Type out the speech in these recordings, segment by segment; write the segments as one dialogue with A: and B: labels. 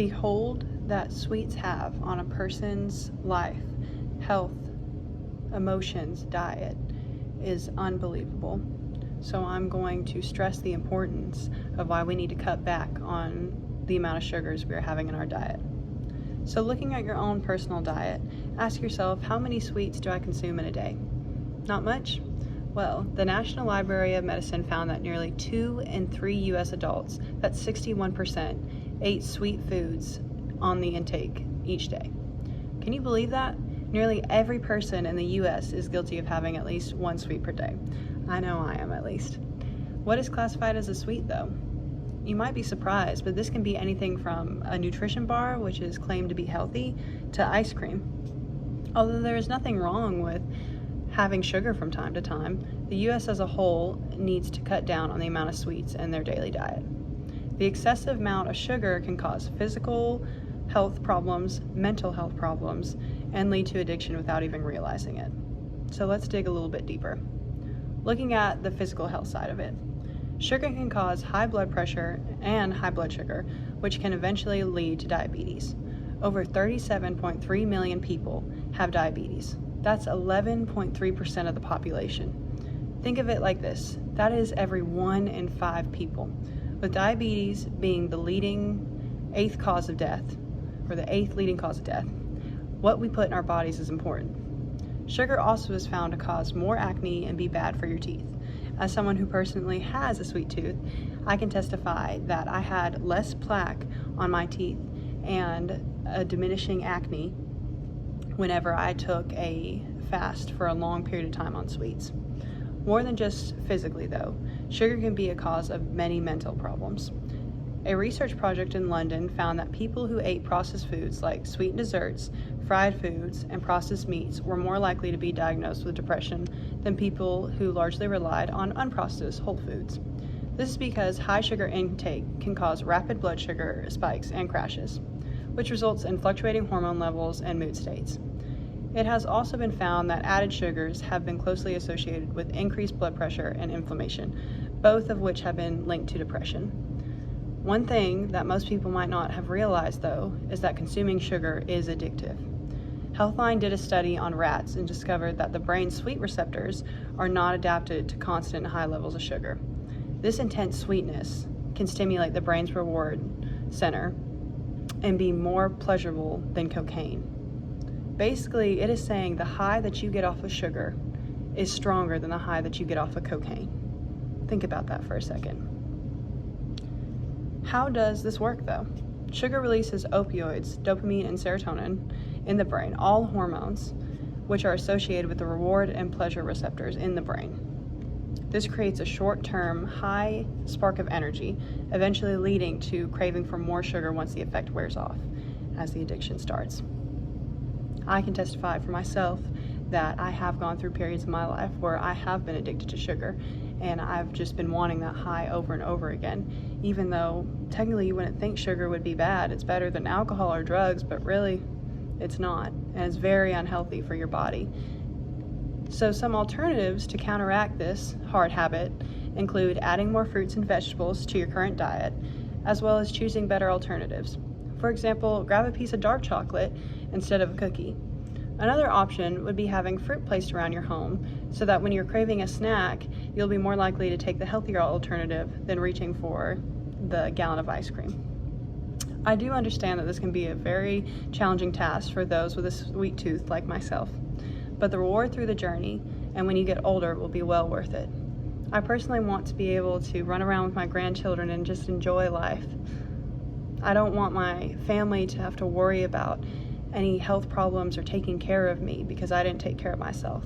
A: The hold that sweets have on a person's life, health, emotions, diet is unbelievable. So I'm going to stress the importance of why we need to cut back on the amount of sugars we are having in our diet. So looking at your own personal diet, ask yourself, how many sweets do I consume in a day? Not much? Well, the National Library of Medicine found that nearly 2 in 3 U.S. adults, that's 61%, ate sweet foods on the intake each day. Can you believe that? Nearly every person in the U.S. is guilty of having at least one sweet per day. I know I am, at least. What is classified as a sweet, though? You might be surprised, but this can be anything from a nutrition bar, which is claimed to be healthy, to ice cream. Although there is nothing wrong with having sugar from time to time, the U.S. as a whole needs to cut down on the amount of sweets in their daily diet. The excessive amount of sugar can cause physical health problems, mental health problems, and lead to addiction without even realizing it. So let's dig a little bit deeper. Looking at the physical health side of it, sugar can cause high blood pressure and high blood sugar, which can eventually lead to diabetes. Over 37.3 million people have diabetes. That's 11.3% of the population. Think of it like this. That is every 1 in 5 people, with diabetes being the eighth leading cause of death. What we put in our bodies is important. Sugar also is found to cause more acne and be bad for your teeth. As someone who personally has a sweet tooth, I can testify that I had less plaque on my teeth and a diminishing acne whenever I took a fast for a long period of time on sweets. More than just physically, though, sugar can be a cause of many mental problems. A research project in London found that people who ate processed foods like sweet desserts, fried foods, and processed meats were more likely to be diagnosed with depression than people who largely relied on unprocessed whole foods. This is because high sugar intake can cause rapid blood sugar spikes and crashes, which results in fluctuating hormone levels and mood states. It has also been found that added sugars have been closely associated with increased blood pressure and inflammation, both of which have been linked to depression. One thing that most people might not have realized, though, is that consuming sugar is addictive. Healthline did a study on rats and discovered that the brain's sweet receptors are not adapted to constant high levels of sugar. This intense sweetness can stimulate the brain's reward center and be more pleasurable than cocaine. Basically, it is saying the high that you get off of sugar is stronger than the high that you get off of cocaine. Think about that for a second. How does this work, though? Sugar releases opioids, dopamine, and serotonin in the brain, all hormones which are associated with the reward and pleasure receptors in the brain. This creates a short-term, high spark of energy, eventually leading to craving for more sugar once the effect wears off, as the addiction starts. I can testify for myself that I have gone through periods of my life where I have been addicted to sugar, and I've just been wanting that high over and over again, even though technically you wouldn't think sugar would be bad. It's better than alcohol or drugs, but really it's not, and it's very unhealthy for your body. So some alternatives to counteract this hard habit include adding more fruits and vegetables to your current diet, as well as choosing better alternatives. For example, grab a piece of dark chocolate instead of a cookie. Another option would be having fruit placed around your home so that when you're craving a snack, you'll be more likely to take the healthier alternative than reaching for the gallon of ice cream. I do understand that this can be a very challenging task for those with a sweet tooth like myself, but the reward through the journey and when you get older will be well worth it. I personally want to be able to run around with my grandchildren and just enjoy life. I don't want my family to have to worry about any health problems or taking care of me because I didn't take care of myself.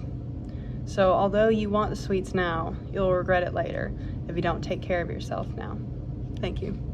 A: So although you want the sweets now, you'll regret it later if you don't take care of yourself now. Thank you.